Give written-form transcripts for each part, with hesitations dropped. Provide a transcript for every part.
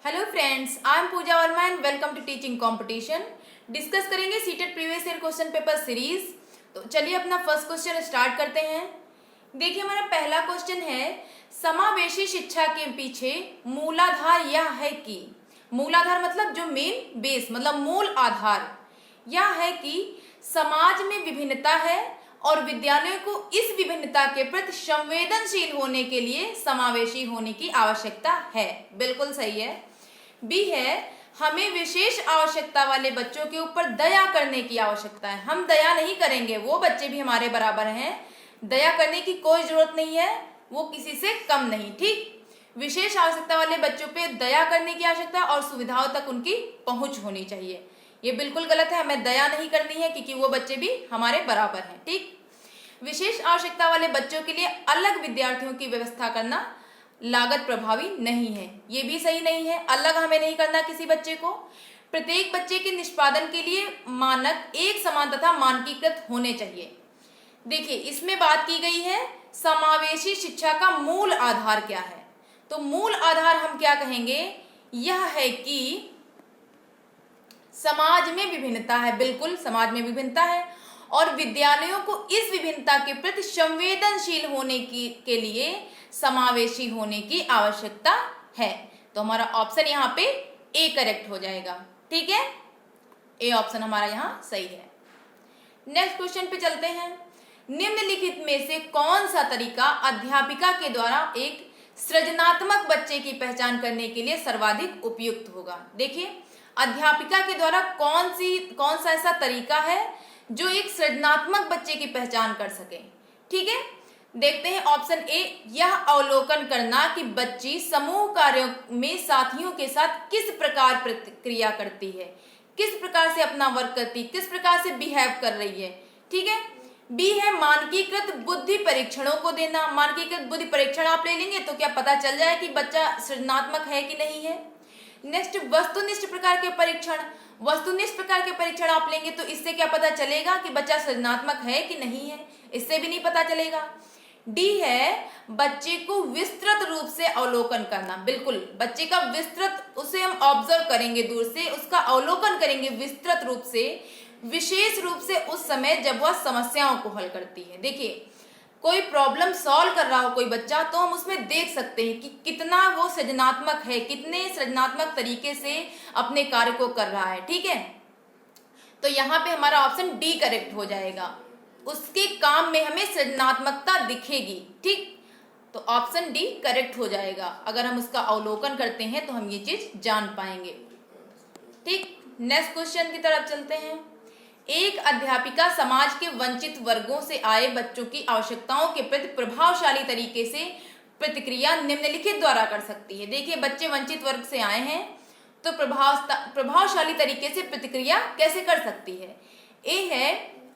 Hello friends, I am Pooja Varma and welcome to teaching competition. Discuss करेंगे CTET previous year question paper series. तो चलिए अपना first question start करते हैं। देखिए हमारा पहला क्वेश्चन है, समावेशी शिक्षा के पीछे मूलाधार यह है कि, मूलाधार मतलब जो मेन बेस मतलब मूल आधार, यह है कि समाज में विभिन्नता है और विद्यालयों को इस विभिन्नता के प्रति संवेदनशील होने के लिए समावेशी होने की आवश्यकता है। बिल्कुल सही है। बी है, हमें विशेष आवश्यकता वाले बच्चों के ऊपर दया करने की आवश्यकता है। हम दया नहीं करेंगे, वो बच्चे भी हमारे बराबर हैं, दया करने की कोई जरूरत नहीं है, वो किसी से कम नहीं। ठीक, विशेष आवश्यकता वाले बच्चों पे दया करने की आवश्यकता और सुविधाओं तक उनकी पहुंच होनी चाहिए। ये बिल्कुल गलत है, हमें दया नहीं करनी है क्योंकि वो बच्चे भी हमारे बराबर हैं। ठीक, विशेष आवश्यकता वाले बच्चों के लिए अलग विद्यार्थियों की व्यवस्था करना लागत प्रभावी नहीं है। ये भी सही नहीं है, अलग हमें नहीं करना किसी बच्चे को। प्रत्येक बच्चे के निष्पादन के लिए मानक एक समान तथा मानकीकृत होने चाहिए। देखिए इसमें बात की गई है समावेशी शिक्षा का मूल आधार क्या है। तो मूल आधार हम क्या कहेंगे, यह है कि समाज में विभिन्नता है। बिल्कुल, समाज में विभिन्नता है और विद्यालयों को इस विभिन्नता के प्रति संवेदनशील होने के लिए समावेशी होने की आवश्यकता है। तो हमारा ऑप्शन यहाँ पे ए करेक्ट हो जाएगा। ठीक है, ए ऑप्शन हमारा यहाँ सही है। नेक्स्ट क्वेश्चन पे चलते हैं। निम्नलिखित में से कौन सा तरीका अध्यापिका के द्वारा एक सृजनात्मक बच्चे की पहचान करने के लिए सर्वाधिक उपयुक्त होगा। देखिए अध्यापिका के द्वारा कौन सा ऐसा तरीका है जो एक सृजनात्मक बच्चे की पहचान कर सके। ठीक है, देखते हैं ऑप्शन ए, यह अवलोकन करना कि बच्ची समूह कार्यों में साथियों के साथ किस प्रकार प्रतिक्रिया करती है, किस प्रकार से अपना वर्क करती, किस प्रकार से बिहेव कर रही है। ठीक है, बी है मानकीकृत बुद्धि परीक्षणों को देना। मानकीकृत बुद्धि परीक्षण आप ले लेंगे तो क्या पता चल जाए कि बच्चा सृजनात्मक है कि नहीं है। नेक्स्ट वस्तुनिष्ठ प्रकार के परीक्षण, वस्तुनिष्ठ प्रकार के परीक्षण आप लेंगे तो इससे क्या पता चलेगा कि बच्चा सृजनात्मक है कि नहीं है, इससे भी नहीं पता चलेगा। डी है बच्चे को विस्तृत रूप से अवलोकन करना। बिल्कुल, बच्चे का विस्तृत, उसे हम ऑब्जर्व करेंगे दूर से, उसका अवलोकन करेंगे विस्तृत रूप से, विशेष रूप से उस समय जब वह समस्याओं को हल करती है। देखिए कोई प्रॉब्लम सॉल्व कर रहा हो कोई बच्चा तो हम उसमें देख सकते हैं कि कितना वो सृजनात्मक है, कितने सृजनात्मक तरीके से अपने कार्य को कर रहा है। ठीक है, तो यहाँ पे हमारा ऑप्शन डी करेक्ट हो जाएगा, उसके काम में हमें सृजनात्मकता दिखेगी। ठीक, तो ऑप्शन डी करेक्ट हो जाएगा। अगर हम उसका अवलोकन करते हैं तो हम ये चीज जान पाएंगे। ठीक, नेक्स्ट क्वेश्चन की तरफ चलते हैं। एक अध्यापिका समाज के वंचित वर्गों से आए बच्चों की आवश्यकताओं के प्रति प्रभावशाली तरीके से प्रतिक्रिया निम्नलिखित द्वारा कर सकती है। देखिए बच्चे वंचित वर्ग से आए हैं तो प्रभावशाली तरीके से प्रतिक्रिया कैसे कर सकती है। ए है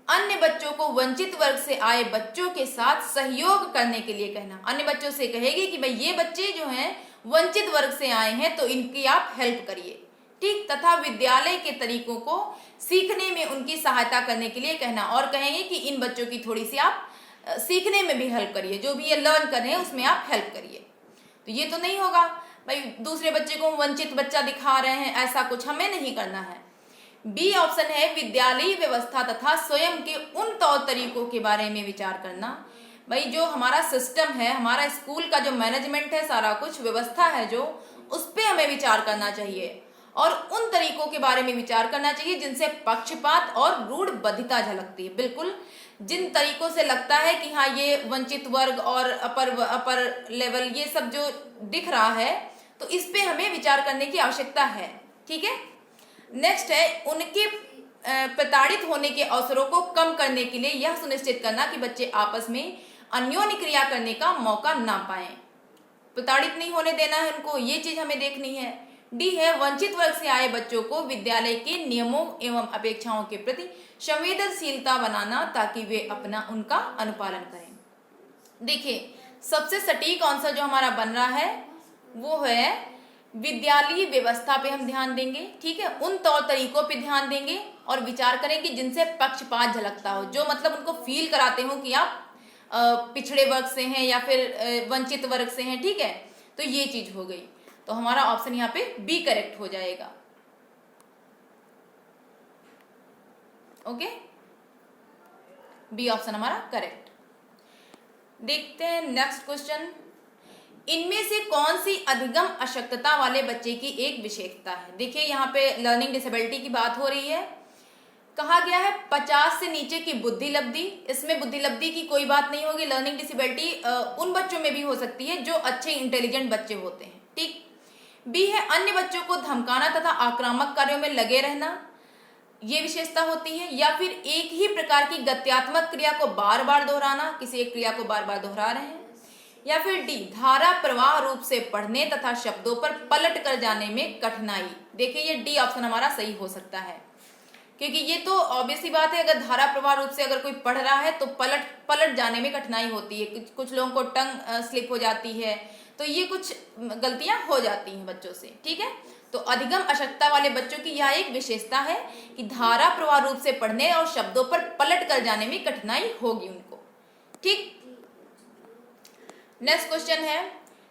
अन्य बच्चों को वंचित वर्ग से आए बच्चों के साथ सहयोग करने के लिए कहना। अन्य बच्चों से कहेगी कि भाई ये बच्चे जो हैं वंचित वर्ग से आए हैं तो इनकी आप हेल्प करिए। ठीक, तथा विद्यालय के तरीकों को सीखने में उनकी सहायता करने के लिए कहना और कहेंगे कि इन बच्चों की थोड़ी सी आप सीखने में भी हेल्प करिए, जो भी ये लर्न कर रहे हैं उसमें आप हेल्प करिए। तो ये तो नहीं होगा भाई, दूसरे बच्चे को वंचित बच्चा दिखा रहे हैं, ऐसा कुछ हमें नहीं करना है। बी ऑप्शन है विद्यालयी व्यवस्था तथा स्वयं के उन तौर तरीकों के बारे में विचार करना। भाई जो हमारा सिस्टम है, हमारा स्कूल का जो मैनेजमेंट है, सारा कुछ व्यवस्था है जो, उस पर हमें विचार करना चाहिए और उन तरीकों के बारे में विचार करना चाहिए जिनसे पक्षपात और रूढ़बद्धता झलकती है। बिल्कुल, जिन तरीकों से लगता है कि हाँ ये वंचित वर्ग और अपर लेवल ये सब जो दिख रहा है तो इस पे हमें विचार करने की आवश्यकता है। ठीक है, नेक्स्ट है उनके प्रताड़ित होने के अवसरों को कम करने के लिए यह सुनिश्चित करना कि बच्चे आपस में अन्योन्य क्रिया करने का मौका ना पाए। प्रताड़ित नहीं होने देना है उनको, ये चीज हमें देखनी है। डी है वंचित वर्ग से आए बच्चों को विद्यालय के नियमों एवं अपेक्षाओं के प्रति संवेदनशीलता बनाना ताकि वे उनका अनुपालन करें। देखिए सबसे सटीक आंसर जो हमारा बन रहा है वो है विद्यालयी व्यवस्था पे हम ध्यान देंगे। ठीक है, उन तौर तरीकों पे ध्यान देंगे और विचार करें कि जिनसे पक्षपात झलकता हो, जो मतलब उनको फील कराते हो कि आप पिछड़े वर्ग से हैं या फिर वंचित वर्ग से हैं। ठीक है, तो ये चीज हो गई। तो हमारा ऑप्शन यहाँ पे बी करेक्ट हो जाएगा। ओके, बी ऑप्शन हमारा करेक्ट। देखते हैं नेक्स्ट क्वेश्चन। इनमें से कौन सी अधिगम अशक्तता वाले बच्चे की एक विशेषता है? देखिए यहाँ पे लर्निंग डिसेबिलिटी की बात हो रही है। कहा गया है 50 से नीचे की बुद्धि लब्धि। इसमें बुद्धि लब्धि की कोई बात नहीं होगी। लर्निंग डिसेबिलिटी उन बच्चों में भी हो सकती है जो अच्छे इंटेलिजेंट बच्चे होते हैं। ठीक। बी है अन्य बच्चों को धमकाना तथा आक्रामक कार्यों में लगे रहना, ये विशेषता होती है। या फिर एक ही प्रकार की गत्यात्मक क्रिया को बार बार दोहराना, किसी एक क्रिया को बार बार दोहरा रहे हैं। या फिर डी धारा प्रवाह रूप से पढ़ने तथा शब्दों पर पलट कर जाने में कठिनाई। देखिए ये डी ऑप्शन हमारा सही हो सकता है, क्योंकि ये तो ऑब्वियस ही बात है, अगर धारा प्रवाह रूप से अगर कोई पढ़ रहा है तो पलट जाने में कठिनाई होती है। कुछ लोगों को टंग स्लिप हो जाती है, तो ये कुछ गलतियां हो जाती हैं बच्चों से। ठीक है, तो अधिगम अशक्तता वाले बच्चों की यह एक विशेषता है कि धारा प्रवाह रूप से पढ़ने और शब्दों पर पलट कर जाने में कठिनाई होगी उनको। ठीक। नेक्स्ट क्वेश्चन है,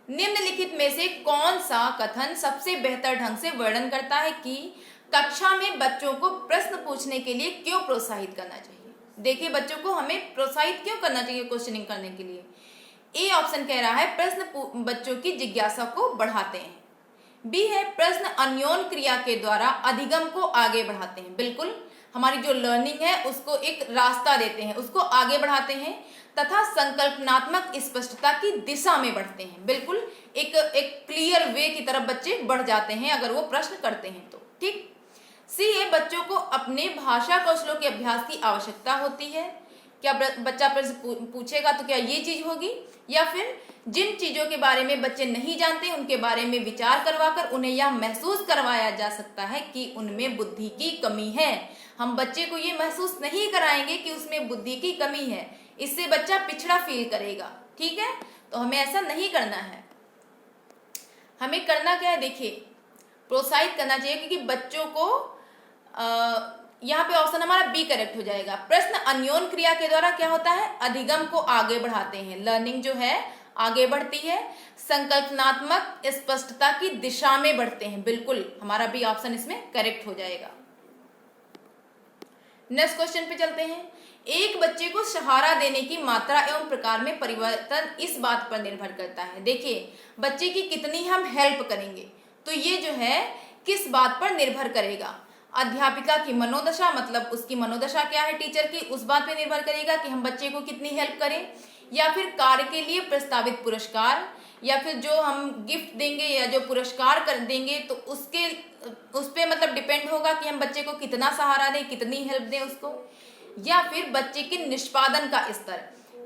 निम्नलिखित में से कौन सा कथन सबसे बेहतर ढंग से वर्णन करता है कि कक्षा में बच्चों को प्रश्न पूछने के लिए क्यों प्रोत्साहित करना चाहिए? देखिए बच्चों को हमें प्रोत्साहित क्यों करना चाहिए क्वेश्चनिंग करने के लिए? ए ऑप्शन कह रहा है प्रश्न बच्चों की जिज्ञासा को बढ़ाते हैं। बी है प्रश्न अन्योन क्रिया के द्वारा अधिगम को आगे बढ़ाते हैं। बिल्कुल, हमारी जो लर्निंग है उसको एक रास्ता देते हैं, उसको आगे बढ़ाते हैं तथा संकल्पनात्मक स्पष्टता की दिशा में बढ़ते हैं। बिल्कुल, एक क्लियर वे की तरफ बच्चे बढ़ जाते हैं अगर वो प्रश्न करते हैं तो। ठीक। सी है बच्चों को अपने भाषा कौशलों के अभ्यास की आवश्यकता होती है। क्या बच्चा प्रश्न पूछेगा तो क्या ये चीज होगी, या फिर जिन चीजों के बारे में बच्चे नहीं जानते उनके बारे में विचार करवाकर उन्हें यह महसूस करवाया जा सकता है कि उनमें बुद्धि की कमी है। हम बच्चे को ये महसूस नहीं कराएंगे कि उसमें बुद्धि की कमी है, इससे बच्चा पिछड़ा फील करेगा। ठीक है, तो हमें ऐसा नहीं करना है। हमें करना क्या है, देखिए प्रोत्साहित करना चाहिए, क्योंकि बच्चों को यहाँ पे ऑप्शन हमारा बी करेक्ट हो जाएगा। प्रश्न अन्योन क्रिया के द्वारा क्या होता है, अधिगम को आगे बढ़ाते हैं। लर्निंग जो है आगे बढ़ती है, संकल्पनात्मक स्पष्टता की दिशा में बढ़ते हैं। बिल्कुल, हमारा बी ऑप्शन इसमें करेक्ट हो जाएगा। नेक्स्ट क्वेश्चन पे चलते हैं। एक बच्चे को सहारा देने की मात्रा एवं प्रकार में परिवर्तन इस बात पर निर्भर करता है। देखिए बच्चे की कितनी हम हेल्प करेंगे तो ये जो है किस बात पर निर्भर करेगा। अध्यापिका की मनोदशा, मतलब उसकी मनोदशा क्या है टीचर की, उस बात पे निर्भर करेगा कि हम बच्चे को कितनी हेल्प करें। या फिर कार्य के लिए प्रस्तावित पुरस्कार, या फिर जो हम गिफ्ट देंगे या जो पुरस्कार कर देंगे तो उस पे मतलब डिपेंड होगा कि हम बच्चे को कितना सहारा दें, कितनी हेल्प दें उसको। या फिर बच्चे के निष्पादन का स्तर।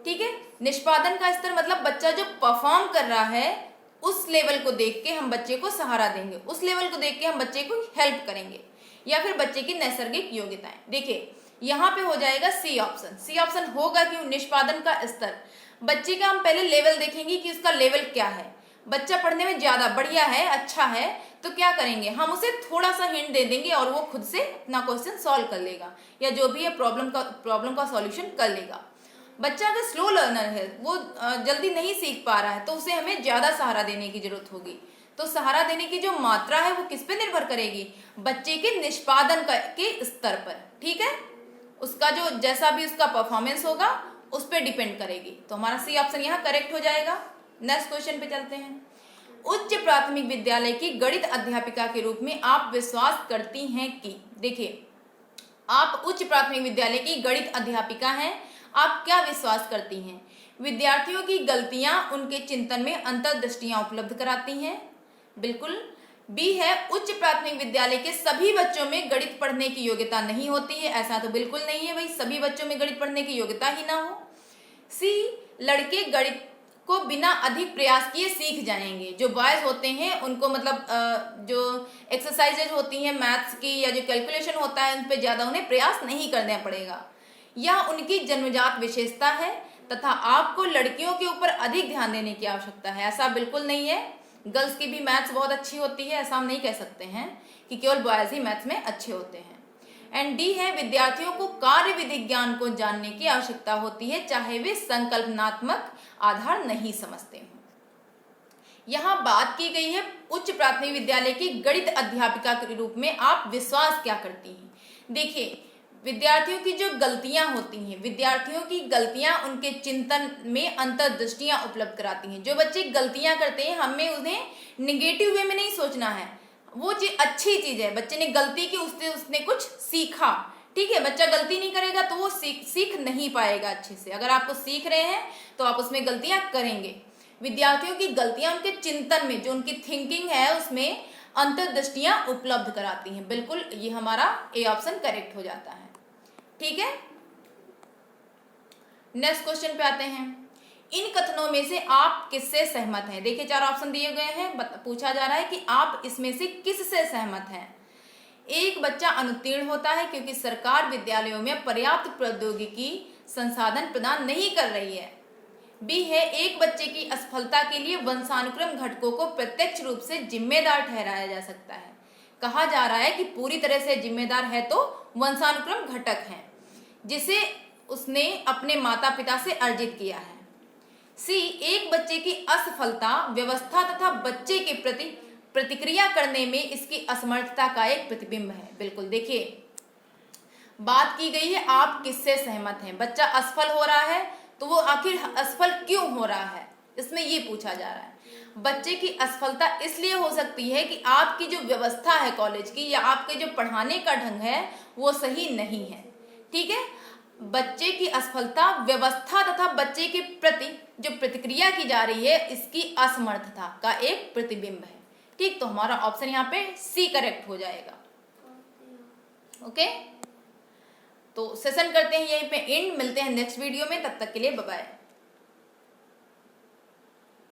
ठीक है, निष्पादन का स्तर मतलब बच्चा जो परफॉर्म कर रहा है उस लेवल को देख के हम बच्चे को सहारा देंगे, उस लेवल को देख के हम बच्चे को हेल्प करेंगे। या फिर बच्चे की नैसर्गिक योग्यताएं। देखिए यहाँ पे हो जाएगा सी ऑप्शन। सी ऑप्शन होगा कि निष्पादन का स्तर, बच्चे का हम पहले लेवल देखेंगे कि उसका लेवल क्या है। बच्चा पढ़ने में ज्यादा बढ़िया है, अच्छा है, तो क्या करेंगे, हम उसे थोड़ा सा हिंट दे देंगे और वो खुद से अपना क्वेश्चन सॉल्व कर लेगा, या जो भी है प्रॉब्लम का सॉल्यूशन कर लेगा। बच्चा अगर स्लो लर्नर है, वो जल्दी नहीं सीख पा रहा है, तो उसे हमें ज्यादा सहारा देने की जरूरत होगी। तो सहारा देने की जो मात्रा है वो किस पे निर्भर करेगी, बच्चे के निष्पादन के स्तर पर। ठीक है, उसका जो जैसा भी उसका परफॉर्मेंस होगा उस पर डिपेंड करेगी। तो हमारा सी ऑप्शन यहाँ करेक्ट हो जाएगा। नेक्स्ट क्वेश्चन पे चलते हैं। उच्च प्राथमिक विद्यालय की गणित अध्यापिका के रूप में आप विश्वास करती हैं कि, देखिए आप उच्च प्राथमिक विद्यालय की गणित अध्यापिका हैं, आप क्या विश्वास करती हैं, विद्यार्थियों की गलतियां उनके चिंतन में अंतर्दृष्टियां उपलब्ध कराती हैं। बिल्कुल। बी है उच्च प्राथमिक विद्यालय के सभी बच्चों में गणित पढ़ने की योग्यता नहीं होती है। ऐसा तो बिल्कुल नहीं है भाई, सभी बच्चों में गणित पढ़ने की योग्यता ही ना हो। सी लड़के गणित को बिना अधिक प्रयास किए सीख जाएंगे। जो बॉयज होते हैं उनको मतलब जो एक्सरसाइजेज होती हैं मैथ्स की या जो कैलकुलेशन होता है उन पर ज्यादा उन्हें प्रयास नहीं करना पड़ेगा। यह उनकी जन्मजात विशेषता है तथा आपको लड़कियों के ऊपर अधिक ध्यान देने की आवश्यकता है। ऐसा बिल्कुल नहीं है, गर्ल्स की भी मैथ्स बहुत अच्छी होती है, ऐसा हम नहीं कह सकते हैं कि केवल बॉयज ही मैथ्स में अच्छे होते हैं। एंड डी है विद्यार्थियों को कार्य विधि ज्ञान को जानने की आवश्यकता होती है, चाहे वे संकल्पनात्मक आधार नहीं समझते हों। यहाँ बात की गई है उच्च प्राथमिक विद्यालय की गणित अध्यापिका के रूप में आप विश्वास क्या करती हैं। देखिए, विद्यार्थियों की जो गलतियां होती हैं, विद्यार्थियों की गलतियां उनके चिंतन में अंतर्दृष्टियां उपलब्ध कराती हैं। जो बच्चे गलतियां करते हैं, हमें उन्हें निगेटिव वे में नहीं सोचना है, वो चीज अच्छी चीज है। बच्चे ने गलती की, उसने कुछ सीखा, ठीक है। बच्चा गलती नहीं करेगा तो वो सीख नहीं पाएगा अच्छे से। अगर आप कुछ सीख रहे हैं तो आप उसमें गलतियां करेंगे। विद्यार्थियों की गलतियां उनके चिंतन में, जो उनकी थिंकिंग है, उसमें अंतर्दृष्टियां उपलब्ध कराती हैं। बिल्कुल, ये हमारा ए ऑप्शन करेक्ट हो जाता है, ठीक है। नेक्स्ट क्वेश्चन पे आते हैं। इन कथनों में से आप किससे सहमत हैं। देखिए, 4 ऑप्शन दिए गए हैं, पूछा जा रहा है कि आप इसमें से किससे सहमत हैं। एक बच्चा अनुत्तीर्ण होता है क्योंकि सरकार विद्यालयों में पर्याप्त प्रौद्योगिकी संसाधन प्रदान नहीं कर रही है। बी है, एक बच्चे की असफलता के लिए वंशानुक्रम घटकों को प्रत्यक्ष रूप से जिम्मेदार ठहराया जा सकता है। कहा जा रहा है कि पूरी तरह से जिम्मेदार है तो वंशानुक्रम घटक है जिसे उसने अपने माता पिता से अर्जित किया है। सी, एक बच्चे की असफलता व्यवस्था तथा बच्चे के प्रति प्रतिक्रिया करने में इसकी असमर्थता का एक प्रतिबिंब है। बिल्कुल, देखिए, बात की गई है आप किससे सहमत हैं। बच्चा असफल हो रहा है तो वो आखिर असफल क्यों हो रहा है, इसमें ये पूछा जा रहा है। बच्चे की असफलता इसलिए हो सकती है कि आपकी जो व्यवस्था है कॉलेज की, या आपके जो पढ़ाने का ढंग है, वो सही नहीं है, ठीक है। बच्चे की असफलता व्यवस्था तथा बच्चे के प्रति जो प्रतिक्रिया की जा रही है, इसकी असमर्थता का एक प्रतिबिंब है, ठीक। तो हमारा ऑप्शन यहाँ पे सी करेक्ट हो जाएगा, ओके। तो सेशन करते हैं यहीं पे एंड, मिलते हैं नेक्स्ट वीडियो में, तब तक के लिए बाय बाय।